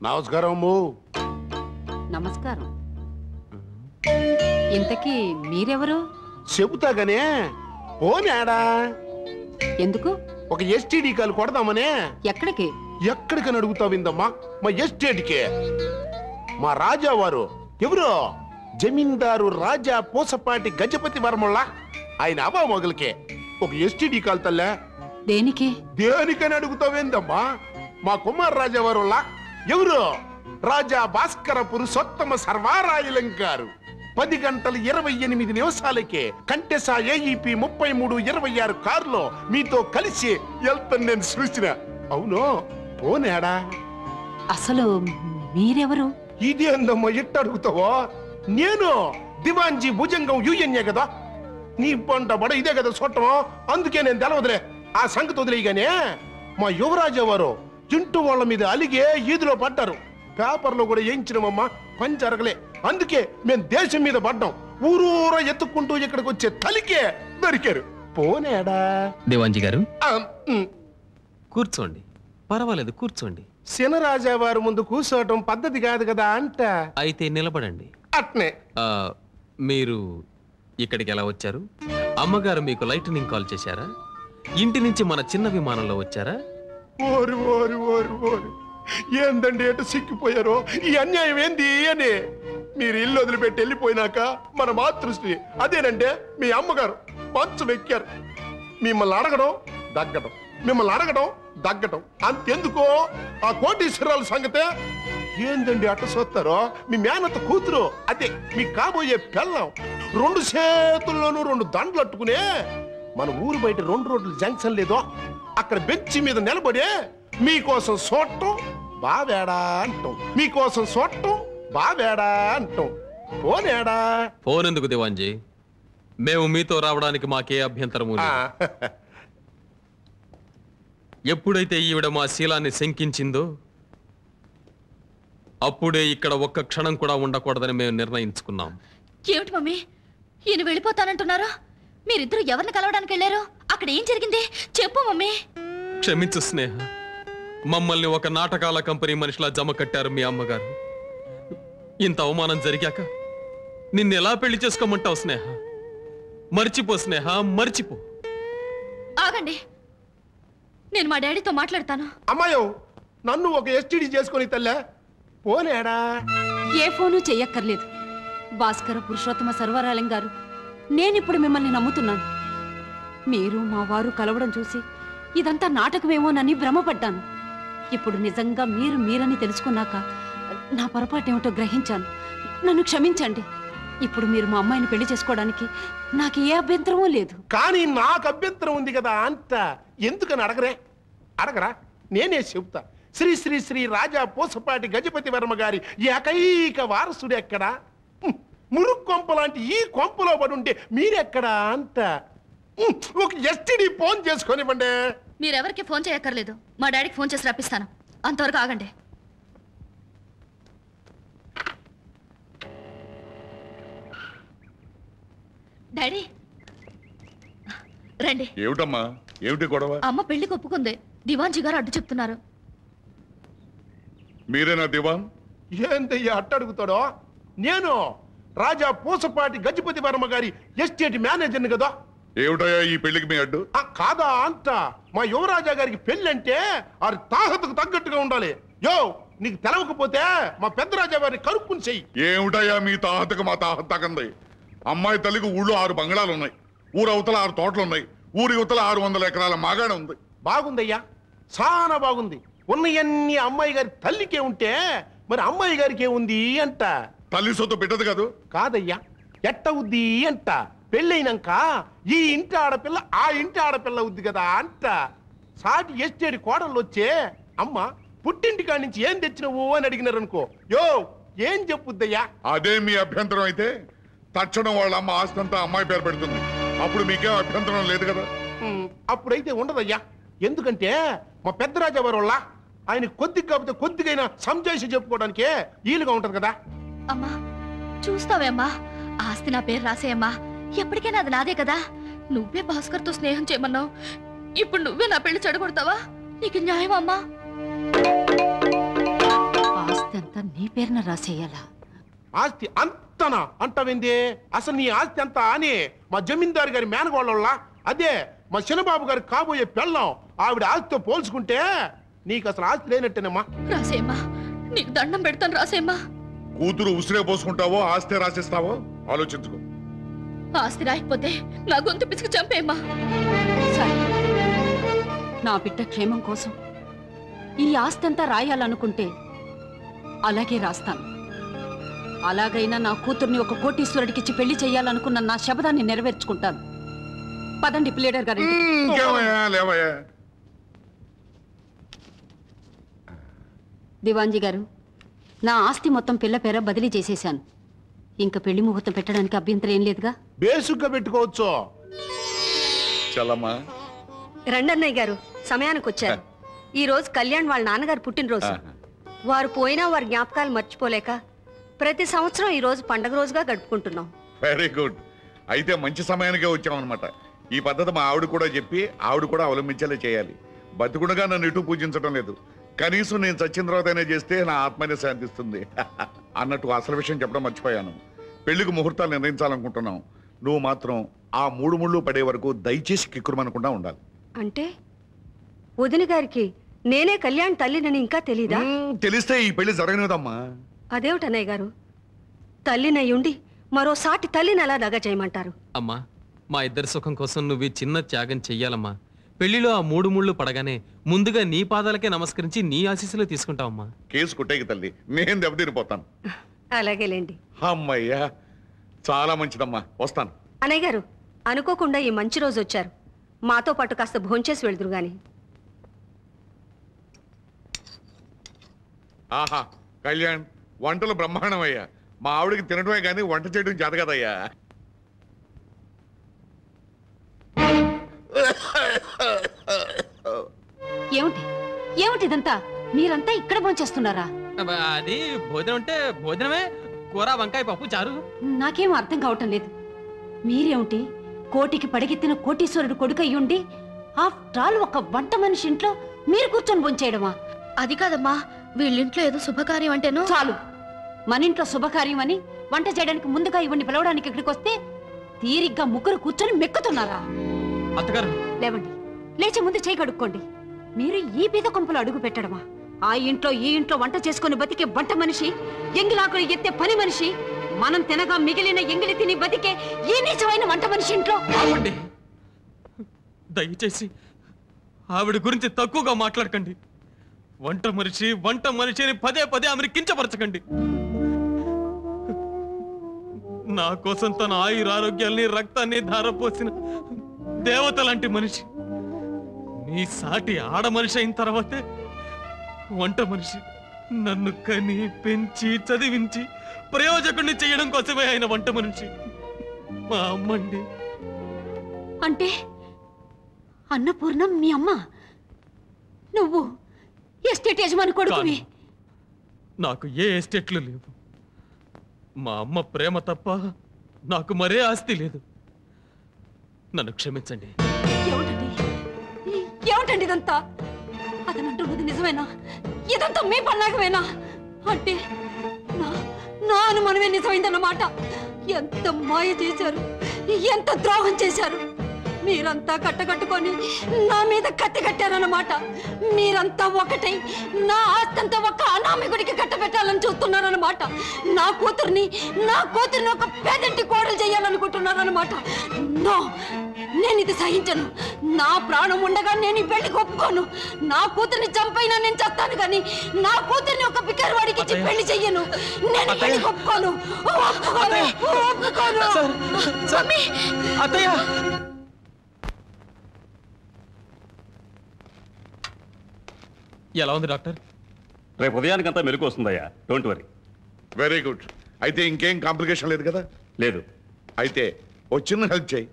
నమస్కారం. నమస్కారం. ఇంతకీ మీరెవరు? చెబుతాగానే పోనాడా. ఎందుకు? ఒక ఎస్టీడీ కాల్ కొడదామనే. ఎక్కడికి? ఎక్కడికని అడుగుతావిందమ్మా? మా ఎస్టేట్కే. మా రాజావారు ఎవరు? జమీందారు రాజా పూసపాటి గజపతి వర్మళ్ళ ఆయన అబా మొగలికే ఒక ఎస్టీడీ కాల్ తల్లే. దేనికి? దేనికని అడుగుతావేందమ్మా? మా కుమార్ రాజావారు ఎవరు? రాజా భాస్కర పురుషోత్తమ సర్వారాయలంకారు 10 గంటల 28 నిమిషాలకే కంటెసా ఏఈపీ 3326 కారులో మీతో కలిసి వెళ్తాను నేను చూసిన. అవును పోనేడా. అసలు మీరెవరు? ఇది అందమ్మా ఎట్ట అడుగుతావో? నేను దివాంజీ భుజంగం యూఎన్ఏ కదా. నీ పంట బడ ఇదే కదా చూడటం. అందుకే నేను తెలవదులే. ఆ సంగతి వదిలేయగానే మా యువరాజా వారు చింటూ వాళ్ళ మీద అలిగే ఈదులో పడ్డారు. పేపర్లో కూడా వేయించినమమ్మా. పని జరగలే. అందుకే మేము దేశం మీద పడ్డాం. ఊరూరా ఎత్తుక్కుంటూ ఇక్కడికి వచ్చే తలికే దొరికారు. పోనేడా. దేవాంజీ గారు కూర్చోండి. పర్వాలేదు కూర్చోండి. శనరాజా వారి ముందు కూర్చోవటం పద్ధతి కాదు కదా అంట. అయితే నిలబడండి. అట్నే. మీరు ఇక్కడికి ఎలా వచ్చారు? అమ్మగారు మీకు లైటనింగ్ కాల్ చేశారా? ఇంటి నుంచి మన చిన్న విమానంలో వచ్చారా? ఓరు ఓరు ఓరు ఓరు ఏందండి ఎటు సిక్కిపోయారో. ఈ అన్యాయం ఏంది అని మీరు ఇల్లు వదిలిపెట్టి వెళ్ళిపోయినాక మన మాతృశ్రీ అదేనంటే మీ అమ్మగారు మంచం ఎక్కారు. మిమ్మల్ని అడగడం దగ్గటం, మిమ్మల్ని అడగడం దగ్గటం. అంతెందుకో ఆ కోటీశ్వరాల సంగతే ఏందండి అట్ట చూస్తారో. మీ మేనత్త కూతురు అదే మీ కాబోయే పెళ్ళం 2 చేతుల్లోనూ 2 దండలు అట్టుకునే మన ఊరు బయట 2 రోడ్ల జంక్షన్ లేదో అక్కడ బెంచి మీద నిలబడే మీకోసం చూడటం బావేడా అంటాం. మీకోసం చూడటం బావేడా అంటాం. పోనేడా. ఫోన్ ఎందుకు దివాంజీ? మేము మీతో రావడానికి మాకే అభ్యంతరము లేదు. ఎప్పుడైతే ఈవిడ మా శీలాన్ని శంకించిందో అప్పుడే ఇక్కడ ఒక్క క్షణం కూడా ఉండకూడదని మేము నిర్ణయించుకున్నాం. ఏమిటి మమ్మీ ఈయన వెళ్ళిపోతానంటున్నారా? మీరిద్దరు ఎవరిని కలవడానికి వెళ్ళారు? అక్కడ ఏం జరిగింది చెప్పు మమ్మీ. క్షమించు స్నేహ. మమ్మల్ని ఒక నాటకాల కంపెనీ మనిషిలా జమ కట్టారు మీ అమ్మగారు. ఇంత అవమానం జరిగాక నిన్ను ఎలా పెళ్లి చేసుకోమంటావు స్నేహ? మర్చిపో స్నేహ, మర్చిపో. ఆగండి, నేను మా డాడీతో మాట్లాడతాను. అమ్మాయో నన్ను ఒక ఎస్టీడీ చేసుకొని తల్లే. పోనేడా. ఏ ఫోను చెయ్యక్కర్లేదు. భాస్కర పురుషోత్తమ సర్వరాలం గారు, నేనిప్పుడు మిమ్మల్ని నమ్ముతున్నాను. మీరు మా వారు కలవడం చూసి ఇదంతా నాటకమేమోనని భ్రమపడ్డాను. ఇప్పుడు నిజంగా మీరని తెలుసుకున్నాక నా పొరపాటేమిటో గ్రహించాను. నన్ను క్షమించండి. ఇప్పుడు మీరు మా అమ్మాయిని పెళ్లి చేసుకోవడానికి నాకు ఏ అభ్యంతరమూ లేదు. కానీ నాకు అభ్యంతరం ఉంది కదా అంట. ఎందుకని అడగరా నేనే చెబుతా. శ్రీ శ్రీ శ్రీ రాజా పూసపాటి గజపతి వర్మ గారి ఏకైక వారసుడు ఎక్కడా? మురుగు కొంప లాంటి ఈ కొంపలో పడుంటే మీరెక్కడా అంట. ఒక ఎస్టీడీ ఫోన్ చేసుకొనివ్వండి. మీరెవరికి ఫోన్ చేయక్కర్లేదు. మా డాడీకి ఫోన్ చేసి రప్పిస్తాను. అంతవరకు ఆగండి. డాడీ రండి. ఏమిటమ్మా, ఏమిటి గొడవ? అమ్మ పెళ్లికి ఒప్పుకుంది. దివాన్జీ గారు అడ్డు చెప్తున్నారు. మీరేనా దివాన్? ఏందయ్యా అట్టడుగుతాడో? నేను రాజా పూసపాటి గజపతి వర్మ గారి ఎస్టేట్ మేనేజర్ని కదా. ఏమిటయ్యా ఈ పెళ్లికి మీ అడ్డు? కాదా అంట. మా యువరాజా గారికి పెళ్ళంటే వారి తాహతకు తగ్గట్టుగా ఉండాలి. యో నీకు తెలవకపోతే మా పెద్ద రాజా వారిని కరుక్కుని చెయ్యి. ఏమిటయ్యా మీ తాహతకు మా తాహత తగంది? అమ్మాయి తల్లికి ఊళ్ళో 6 బంగ్లాలు ఉన్నాయి. ఊరు అవతల 6 తోటలు ఉన్నాయి. ఊరి అవతల 600 ఎకరాల మాగాడ ఉంది. బాగుందయ్యా, చాలా బాగుంది. ఉన్నయన్ని అమ్మాయి గారి తల్లికే ఉంటే మరి అమ్మాయి గారికి ఏముంది అంట. తల్లి సొత్తు పెట్టదు కాదు. కాదయ్యా, ఎట్ట ఉద్ది అంట. పెళ్ళైనాక ఈ ఇంటి ఆడపిల్ల ఆ ఇంటి ఆడపిల్ల ఉద్ది కదా అంట. సాటి ఎస్టేడి కోడళ్ళు వచ్చే అమ్మ పుట్టింటి కాడి నుంచి ఏం తెచ్చినవు అని అడిగినారనుకో, యో ఏం చెప్పుద్దయ్యా? అదే మీ అభ్యంతరం అయితే తక్షణం వాళ్ళ అమ్మ ఆస్తంతా అమ్మాయి పేరు పెడుతుంది. అప్పుడు మీకేం అభ్యంతరం లేదు కదా? అప్పుడైతే ఉండదయ్యా. ఎందుకంటే మా పెద్ద రాజా వారు వాళ్ళ ఆయన కొద్దిగా కాకపోతే కొద్దిగైనా సంజాయిషి చెప్పుకోవడానికే వీలుగా ఉంటది కదా. అమ్మా చూస్తావేమ్మా, ఆస్తి నా పేరు రాసేయమ్మా. ఎప్పటికైనా అది నాదే కదా. నువ్వే భాస్కర్తో స్నేహం చేయమన్నావు. ఇప్పుడు నువ్వే నా పెళ్లి చెడగొడతావా? నీకు న్యాయం అమ్మా? పేరున రాసేయాలా? ఆస్తి అంతనా అంటావింది? అసలు నీ ఆస్తి అంతా అని మా జమీందారు గారి మేనగోళ్ళ, అదే మా చిన్నబాబు గారి కాబోయే పెళ్ళం, ఆవిడ ఆస్తితో పోల్చుకుంటే నీకు అసలు ఆస్తి లేనట్టేనమ్మా. రాసేమ్మా, నీకు దండం పెడతాను రాసేమ్మా. కూతురు ఉసిరే పోసుకుంటావో ఆస్తి రాసిస్తావో ఆలోచించుకో. ఆస్తి రాయకపోతే నా గొంతు పిసికి చంపేమ్మా. సరే, నా బిడ్డ క్షేమం కోసం ఈ ఆస్తి అంతా రాయాలనుకుంటే అలాగే రాస్తాను. అలాగైనా నా కూతుర్ని ఒక కోటీశ్వరుడికిచ్చి పెళ్లి చేయాలనుకున్న నా శబదాన్ని నెరవేర్చుకుంటాను. పదండి ప్లేడర్ గారి. ఇంకేమయ్యా లేవయ్యా. దివాంజీ గారు, నా ఆస్తి మొత్తం పిల్ల పేర బదిలీ చేసేశాను. ఇంకా పెళ్లి ముహూర్తం పెట్టడానికి అభ్యంతరం ఏం లేదుగా? బేసుగ్గా పెట్టుకోవచ్చు. చల్లమ్మా. రండన్నయ్య గారు, సమయానికి వచ్చారు. ఈ రోజు కళ్యాణ్ వాళ్ళ నాన్నగారు పుట్టినరోజు. వారు పోయినా వారి జ్ఞాపకాలు మర్చిపోలేక ప్రతి సంవత్సరం ఈ రోజు పండగ రోజుగా గడుపుకుంటున్నాం. Very good. అయితే మంచి సమయానికే వచ్చామన్నమాట. ఈ పద్ధతి మా ఆవిడ కూడా చెప్పి ఆవిడ కూడా అవలంబించేలా చేయాలి. బతుకుడుగా నన్ను ఇటు పూజించడం లేదు, కనీసం నేను చచ్చిన తర్వాతనే చేస్తే నా ఆత్మనే శాంతిస్తుంది. అన్నట్టు అసలు విషయం చెప్పడం మర్చిపోయాను. పెళ్లికి ముహూర్తాలు నిర్ణయించాలనుకుంటున్నాం. నువ్వు మాత్రం ఆ 3 ముళ్ళు పడే వరకు దయచేసి కిక్కురుమనకుండా ఉండాలి. అంటే వదిన గారికి నేనే కళ్యాణ్ తల్లినని ఇంకా తెలీదా? తెలిస్తే ఈ పెళ్లి జరగనిదమ్మా. అదేమిటన్నయ్య గారు, తల్లినయ్యుండి మరో సాటి తల్లిని ఎలా దగ చేయమంటారు? అమ్మా, మా ఇద్దరి సుఖం కోసం నువ్వు ఈ చిన్న త్యాగం చెయ్యాలమ్మా. పెళ్లిలో ఆ 3 ముళ్ళు పడగానే ముందుగా నీ పాదాలకే నమస్కరించి నీ ఆశీస్సులు తీసుకుంటావమ్మా. కేసు కుట్టేకి తల్లి, నేను దెబ్బతినిపోతాను. అలాగేలేండి. అమ్మయ్యా, చాలా మంచిదమ్మా, వస్తాను. అన్నయ్య గారు, అనుకోకుండా ఈ మంచి రోజు వచ్చారు. మాతో పాటు కాస్త భోంచేసి వెళ్దురు గాని. ఆహా, కళ్యాణ్ వంటలు బ్రహ్మాండమయ్యా. మా ఆవిడకి తినడమే కానీ వంట చేయడం చేత కదయ్యా. ఏమిటి ఏమిటి ఇదంతా? మీరంతా ఇక్కడ భోంచేస్తున్నారా? అది భోజనం అంటే భోజనమే, కూర వంకాయ పప్పు చారు. నాకేం అర్థం కావటం లేదు. మీరేమిటి కోటికి పడగెత్తిన కోటీశ్వరుడు కొడుకు అయ్యుండి ఆఫ్టర్ ఆల్ ఒక వంట మనిషి ఇంట్లో మీరు కూర్చొని భోంచేయడమా? అది కాదమ్మా, వీళ్ళింట్లో ఏదో శుభకార్యం అంటేనో. చాలు, మన ఇంట్లో శుభకార్యం అని వంట చేయడానికి ముందుగా ఇవ్వండి పిలవడానికి ఇక్కడికి వస్తే తీరిగ్గా ముగ్గురు కూర్చొని మెక్కుతున్నారా? అత్తగారు లేవండి, లేచి ముందు చేయి కడుక్కోండి. మీరు ఈ పీద కొంపలు అడుగు పెట్టడమా? ఆ ఇంట్లో ఈ ఇంట్లో వంట చేసుకుని బతికే వంట మనిషి, ఎంగిలాకులు ఎత్తే పని మనిషి, మనం తినగా మిగిలిన ఎంగిలి తిని బతికే ఈ నీచమైన వంట మనిషి ఇంట్లో. ఆపండి, దయచేసి ఆవిడ గురించి తక్కువగా మాట్లాడకండి. వంట మనిషి అని పదే పదే ఆమెను కించపరచకండి. నా కోసం తన ఆయురారోగ్యాల్ని రక్తాన్ని ధారపోసిన దేవత లాంటి మనిషి. మీ సాటి ఆడ మనిషి అయిన తర్వాతే వంట మనిషి. నన్ను కని పెంచి చదివించి ప్రయోజకుడిని చేయడం కోసమే ఆయన వంట మనిషి. మా అమ్మండి. అంటే అన్నపూర్ణ మీ అమ్మ, నువ్వు ఎస్టేట్ యజమాని కొడుకువి. నాకు ఏ ఎస్టేట్లు లేవు. మా అమ్మ ప్రేమ తప్ప నాకు మరే ఆస్తి లేదు. నన్ను క్షమించండి. ఏమిటండి ఇదంతా? అతనంటున్నది నిజమేనా? ఇదంతా మీ పన్నాగమేనా? అంటే నా అనుమానమే నిజమైందన్నమాట. ఎంత మాయ చేశారు, ఎంత ద్రోహం చేశారు. మీరంతా కట్టకట్టుకొని నా మీద కత్తి కట్టారన్నమాట. మీరంతా ఒకటై నా ఆస్తంతా ఒక్క అనామికుడికి కట్టబెట్టాలని చూస్తున్నారన్నమాట. నా కూతుర్ని ఒక పేదంటి కోడలు చేయాలనుకుంటున్నారన్నమాట. నో, నేను ఇది సహించను. నా ప్రాణం ఉండగా నేను ఈ పెళ్లికి ఒప్పుకోను. నా కూతుర్ని చంపైనా నేను చస్తాను కానీ నా కూతుర్ని ఒక పిక్కరవాడికి ఇచ్చి పెళ్లి చెయ్యను. నేను పెళ్లికి ఒప్పుకోను. ఎలా ఉంది డాక్టర్? రేపు ఉదయానికంతా మెలకు వస్తుందయ్యా, డోంట్ వరీ. Very good. అయితే ఇంకేం కాంప్లికేషన్ లేదు కదా? లేదు. అయితే ఓ చిన్న హెల్ప్ చేయి.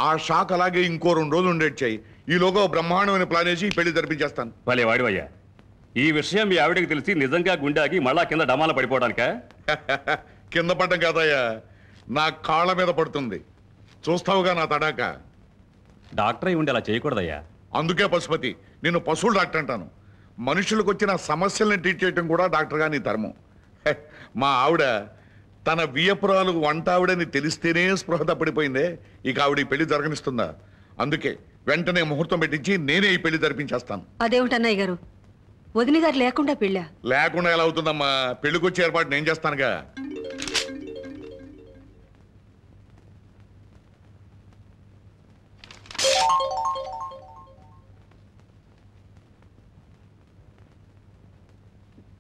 ఆ షాక్ అలాగే ఇంకో 2 రోజులు ఉండేది చేయి. ఈలోగా బ్రహ్మాండమైన ప్లాన్ వేసి ఈ పెళ్లి జరిపించేస్తాను. వాళ్ళే వాడివయ్యా, ఈ విషయం మీ ఆవిడకి తెలిసి నిజంగా గుండె ఆగి మళ్ళా కింద డమాల పడిపోవడానికా? కింద పడ్డం కాదయ్యా, నా కాళ్ళ మీద పడుతుంది. చూస్తావుగా నా తడాక. డాక్టర్ అయి ఉండి అలా చేయకూడదయ్యా. అందుకే పశుపతి, నేను పశువులు డాక్టర్ అంటాను. మనుషులకు వచ్చిన సమస్యల్ని ట్రీట్ చేయడం కూడా డాక్టర్గా నీ ధర్మం. మా ఆవిడ తన వియపురాలు వంట ఆవిడని తెలిస్తేనే స్పృహ తప్పిడిపోయిందే. ఇక ఆవిడ ఈ పెళ్లి జరగనిస్తుందా? అందుకే వెంటనే ముహూర్తం పెట్టించి నేనే ఈ పెళ్లి జరిపించేస్తాను. అదేమిటన్నయ్య గారు, వదిన గారు లేకుండా పెళ్ళా? లేకుండా ఎలా అవుతుందమ్మా? పెళ్లికొచ్చే ఏర్పాటు నేను చేస్తానుగా.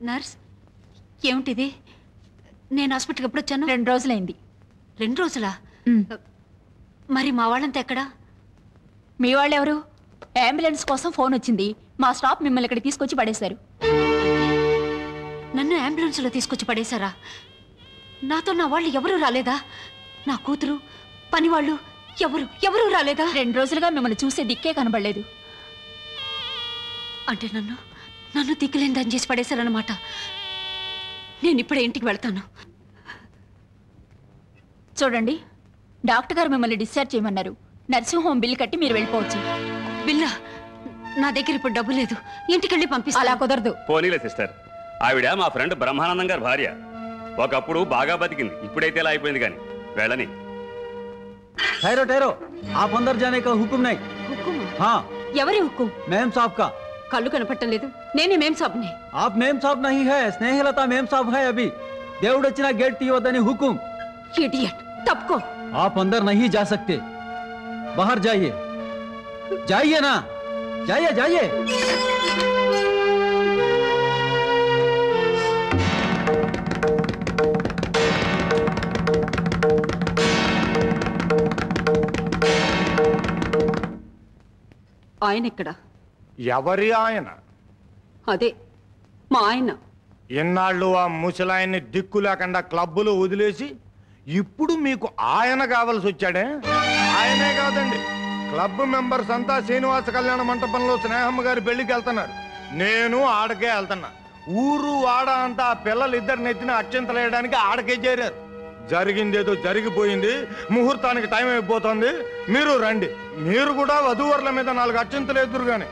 నర్స్, ఏమిటిది? నేను హాస్పిటల్కి ఎప్పుడు వచ్చాను? 2 రోజులైంది. 2 రోజులా? మరి మా వాళ్ళంతా ఎక్కడా? మీ వాళ్ళెవరు? అంబులెన్స్ కోసం ఫోన్ వచ్చింది, మా స్టాఫ్ మిమ్మల్ని ఇక్కడ తీసుకొచ్చి పడేశారు. నన్ను అంబులెన్స్లో తీసుకొచ్చి పడేశారా? నాతో నా వాళ్ళు ఎవరూ రాలేదా? నా కూతురు, పనివాళ్ళు ఎవరూ రాలేదా? 2 రోజులుగా మిమ్మల్ని చూసే దిక్కే కనబడలేదు. అంటే నన్ను దిక్కులేని చేసి పడేశారన్నమాట. నేను ఇప్పుడే ఇంటికి వెళ్తాను. చూడండి, డాక్టర్ గారు మిమ్మల్ని డిశ్చార్జ్ చేయమన్నారు. నర్సింగ్ హోమ్ బిల్ కట్టి మీరు వెళ్ళిపోవచ్చు. బిల్లా? నా దగ్గర ఇప్పుడు డబ్బు లేదు, ఇంటికి వెళ్ళి పంపిస్తా. అలా కుదరదు. పోనీలే సిస్టర్, ఆవిడ మా ఫ్రెండ్ బ్రహ్మానందం గారి భార్య. ఒకప్పుడు బాగా బతికింది, ఇప్పుడైతే ఇలా అయిపోయింది. కానీ వెళ్ళని. ठहरो ठहरो, आप अंदर जाने का हुक्म नहीं। హుక్కుమా? हाँ, ఎవరి హుక్కుం? मेम साहब का। కళ్ళు కనపట్టం లేదు. నేనే మేం సాబ్ని. आप मेम साहब नहीं है, स्नेहलता मेम साहब है। अभी देवड़चिना गेट तीवदनी हुक्म। इडियट, तपको। आप अंदर नहीं जा सकते, बाहर जाइए। जाइए ना, जाइए जाइए। ఆయన ఎక్కడ? ఎవరి ఆయన? అదే మా ఆయన. ఎన్నాళ్ళు ఆ ముసలాయన్ని దిక్కు లేకుండా క్లబ్బులు వదిలేసి ఇప్పుడు మీకు ఆయన కావాల్సి వచ్చాడే? ఆయనే కాదండి, క్లబ్ మెంబర్స్ అంతా శ్రీనివాస కళ్యాణ మంటపంలో స్నేహమ్మ గారి పెళ్లికి వెళ్తున్నారు. నేను ఆడకే వెళ్తున్నా. ఊరు వాడ అంతా ఆ పిల్లలిద్దరిని ఎత్తిన అత్యంతలేయడానికి ఆడకే చేరారు. జరిగిందేదో జరిగిపోయింది, ముహూర్తానికి టైం అయిపోతుంది. మీరు రండి, మీరు కూడా వధూవరుల మీద 4 అత్యంతలు ఎదురు గాని.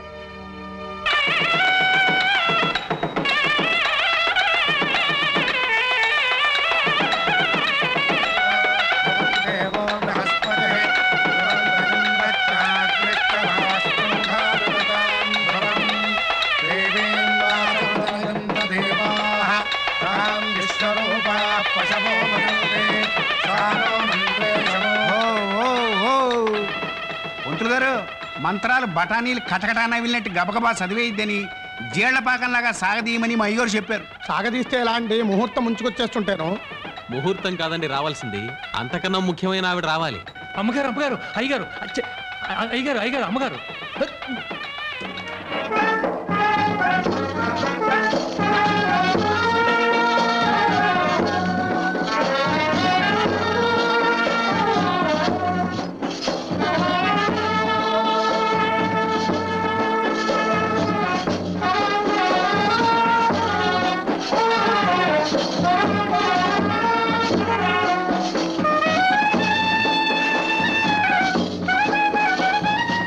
పంతులు గారు, మంత్రాలు బఠానీలు కటకటాన వెళ్ళినట్టు గబగబా చదివేయిద్దని జీళ్లపాకంలాగా సాగదీయమని మా అయ్యగారు చెప్పారు. సాగదీస్తే ఎలా అండి? ముహూర్తం ముంచుకొచ్చేస్తుంటాను. ముహూర్తం కాదండి రావాల్సింది, అంతకన్నా ముఖ్యమైన ఆవిడ రావాలి. అమ్మగారు అయ్యగారు అమ్మగారు.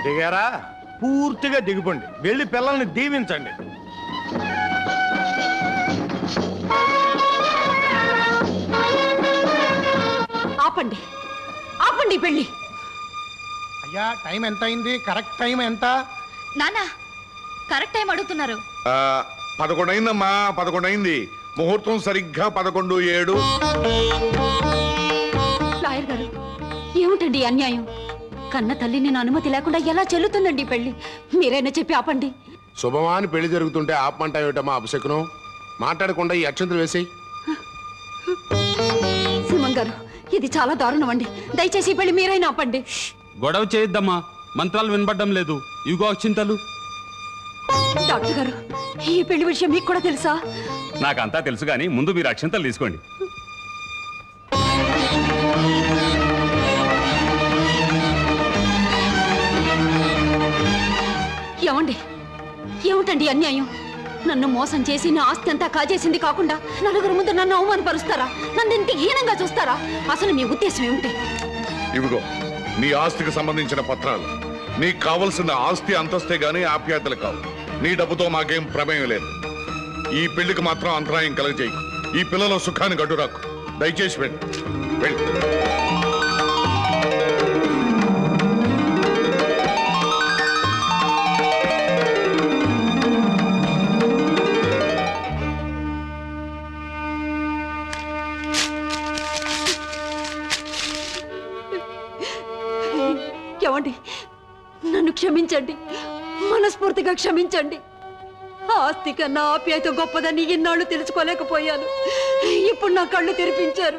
దిగారా? పూర్తిగా దిగిపోండి, వెళ్ళి పిల్లల్ని దీవించండి. ఆపండి పెళ్ళి. అయ్యా, టైం ఎంత అయింది? కరెక్ట్ టైం ఎంత? నానా, కరెక్ట్ టైం అడుగుతున్నారు. 11 అయిందమ్మా, 11 అయింది. ముహూర్తం సరిగ్గా 11:07. లాయర్ గారు, ఏమిటండి అన్యాయం? కన్న తల్లి నేను అనుమతి లేకుండా ఎలా చెల్లుతుందండి పెళ్లి? మీరైనా చెప్పి ఆపండి. శుభమాని పెళ్లి జరుగుతుంటే ఆపమంటా ఏమిటమ్మా అపశకునం? మాట్లాడకుండా ఈ అక్షంతలు వేసేయి. సింహం గారు, ఇది చాలా దారుణం అండి. దయచేసి ఈ పెళ్లి మీరైనా ఆపండి. గొడవ చేయొద్దమ్మా, మంత్రాలు వినపడ్డం లేదు. ఇవిగో అక్షింతలు. డాక్టర్ గారు, ఈ పెళ్లి విషయం మీకు కూడా తెలుసా? నాకంతా తెలుసు, కానీ ముందు మీరు అక్షింతలు తీసుకోండి. ఏమిటండి అన్యాయం? నన్ను మోసం చేసి నా ఆస్తి అంతా కాజేసింది కాకుండా నలుగురు ముందు నన్ను అవమానపరుస్తారా? నన్ను ఇంత హీనంగా చూస్తారా? అసలు మీ ఉద్దేశం ఏమిటి? ఇవిగో నీ ఆస్తికి సంబంధించిన పత్రాలు. నీకు కావలసిన ఆస్తి అంతస్తే గానీ ఆప్యాయతలు కావు. నీ డబ్బుతో మాకేం ప్రమేయం లేదు. ఈ పెళ్లికి మాత్రం అంతరాయం కలగజేయకు. ఈ పిల్లల సుఖాన్ని గడ్డురాకు. దయచేసి వెళ్ళి వెళ్ళి. ఏమండి, నన్ను క్షమించండి, మనస్ఫూర్తిగా క్షమించండి. ఆస్తి కన్నా ఆప్యాయత గొప్పదని ఇన్నాళ్ళు తెలుసుకోలేకపోయాను. ఇప్పుడు నా కళ్ళు తెరిపించారు.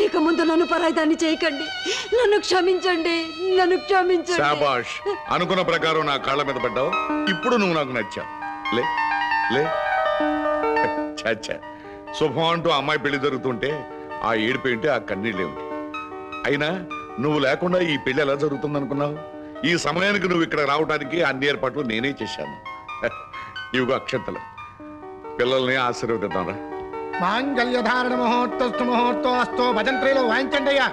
ఇక ముందు నన్ను పరాయిదాన్ని చేయకండి. నన్ను క్షమించండి, నన్ను క్షమించండి. శాబాష్, అనుకున్న ప్రకారం నా కాళ్ళ మీద పడ్డావు. ఇప్పుడు నువ్వు నాకు నచ్చావు. లే లే. చాచా, శుభం అంటూ అమ్మాయి పెళ్లి జరుగుతుంటే ఆ ఏడిపోయింటే ఆ కన్నీళ్ళేమిటి? అయినా నువ్వు లేకుండా ఈ పెళ్లి ఎలా జరుగుతుంది అనుకున్నావు? ఈ సమయానికి నువ్వు ఇక్కడ రావడానికి అన్ని ఏర్పాట్లు నేనే చేశాను. ఇవిగో అక్షంతలు. పిల్లల్ని ఆశీర్వదిద్దాంరా. మాంగళ్యధారణ ముహూర్తస్తు ముహూర్తో అస్తో భజంత్రీలో వాయించండి అయ్యా.